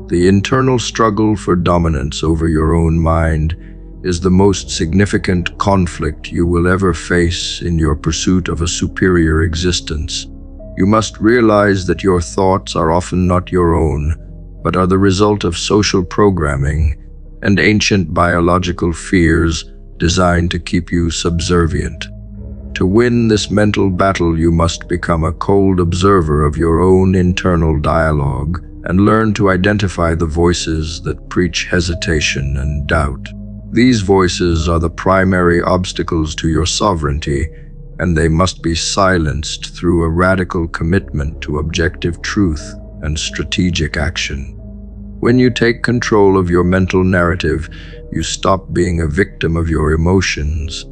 The internal struggle for dominance over your own mind is the most significant conflict you will ever face in your pursuit of a superior existence. You must realize that your thoughts are often not your own, but are the result of social programming and ancient biological fears designed to keep you subservient. To win this mental battle, you must become a cold observer of your own internal dialogue and learn to identify the voices that preach hesitation and doubt. These voices are the primary obstacles to your sovereignty, and they must be silenced through a radical commitment to objective truth and strategic action. When you take control of your mental narrative, you stop being a victim of your emotions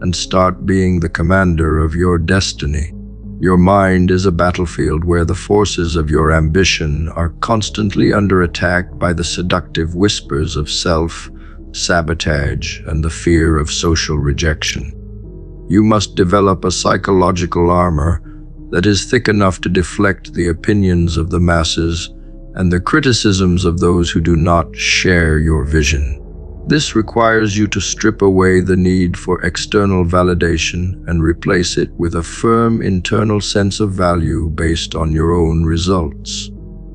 and start being the commander of your destiny. Your mind is a battlefield where the forces of your ambition are constantly under attack by the seductive whispers of self-sabotage and the fear of social rejection. You must develop a psychological armor that is thick enough to deflect the opinions of the masses and the criticisms of those who do not share your vision. This requires you to strip away the need for external validation and replace it with a firm internal sense of value based on your own results.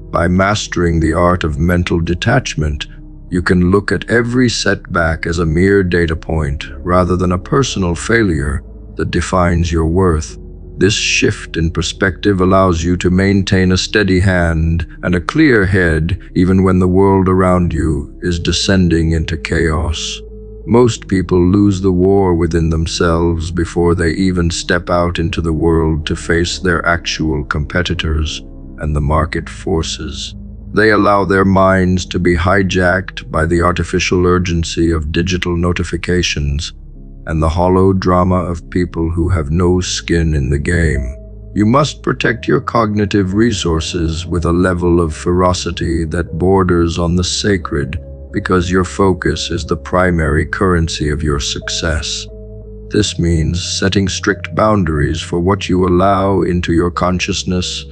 By mastering the art of mental detachment, you can look at every setback as a mere data point rather than a personal failure that defines your worth. This shift in perspective allows you to maintain a steady hand and a clear head even when the world around you is descending into chaos. Most people lose the war within themselves before they even step out into the world to face their actual competitors and the market forces. They allow their minds to be hijacked by the artificial urgency of digital notifications and the hollow drama of people who have no skin in the game. You must protect your cognitive resources with a level of ferocity that borders on the sacred, because your focus is the primary currency of your success. This means setting strict boundaries for what you allow into your consciousness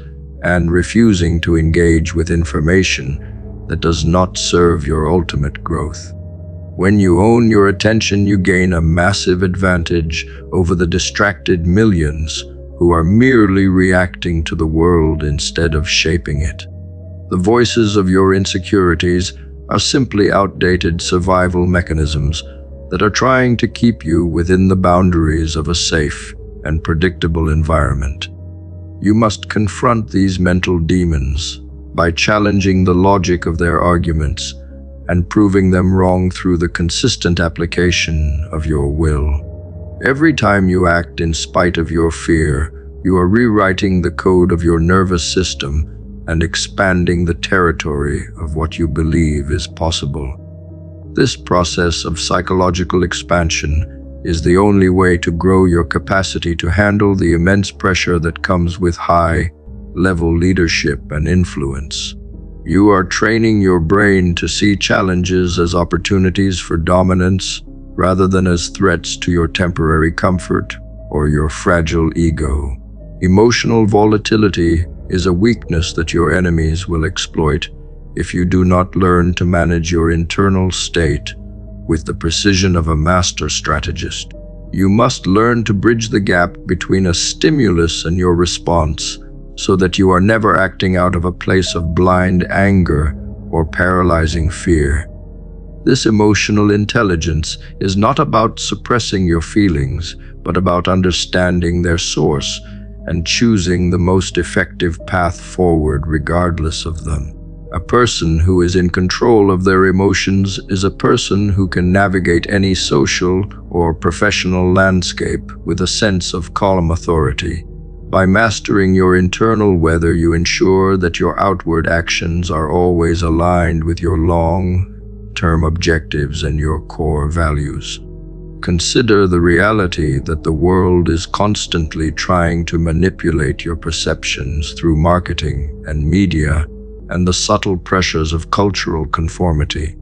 and refusing to engage with information that does not serve your ultimate growth. When you own your attention, you gain a massive advantage over the distracted millions who are merely reacting to the world instead of shaping it. The voices of your insecurities are simply outdated survival mechanisms that are trying to keep you within the boundaries of a safe and predictable environment. You must confront these mental demons by challenging the logic of their arguments and proving them wrong through the consistent application of your will. Every time you act in spite of your fear, you are rewriting the code of your nervous system and expanding the territory of what you believe is possible. This process of psychological expansion is the only way to grow your capacity to handle the immense pressure that comes with high-level leadership and influence. You are training your brain to see challenges as opportunities for dominance rather than as threats to your temporary comfort or your fragile ego. Emotional volatility is a weakness that your enemies will exploit if you do not learn to manage your internal state with the precision of a master strategist. You must learn to bridge the gap between a stimulus and your response so that you are never acting out of a place of blind anger or paralyzing fear. This emotional intelligence is not about suppressing your feelings, but about understanding their source and choosing the most effective path forward regardless of them. A person who is in control of their emotions is a person who can navigate any social or professional landscape with a sense of calm authority. By mastering your internal weather, you ensure that your outward actions are always aligned with your long-term objectives and your core values. Consider the reality that the world is constantly trying to manipulate your perceptions through marketing and media and the subtle pressures of cultural conformity.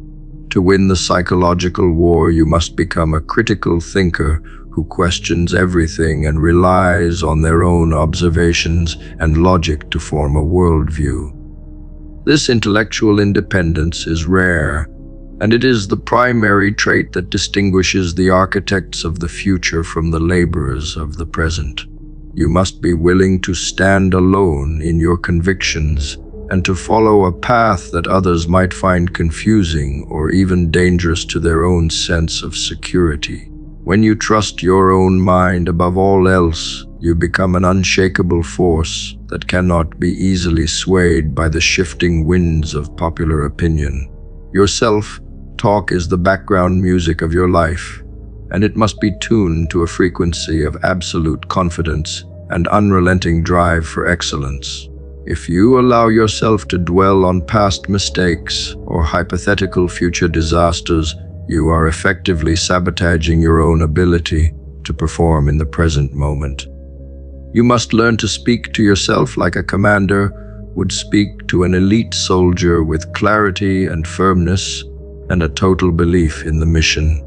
To win the psychological war, you must become a critical thinker who questions everything and relies on their own observations and logic to form a worldview. This intellectual independence is rare, and it is the primary trait that distinguishes the architects of the future from the laborers of the present. You must be willing to stand alone in your convictions and to follow a path that others might find confusing or even dangerous to their own sense of security. When you trust your own mind above all else, you become an unshakable force that cannot be easily swayed by the shifting winds of popular opinion. Your self-talk is the background music of your life, and it must be tuned to a frequency of absolute confidence and unrelenting drive for excellence. If you allow yourself to dwell on past mistakes or hypothetical future disasters, you are effectively sabotaging your own ability to perform in the present moment. You must learn to speak to yourself like a commander would speak to an elite soldier, with clarity and firmness and a total belief in the mission.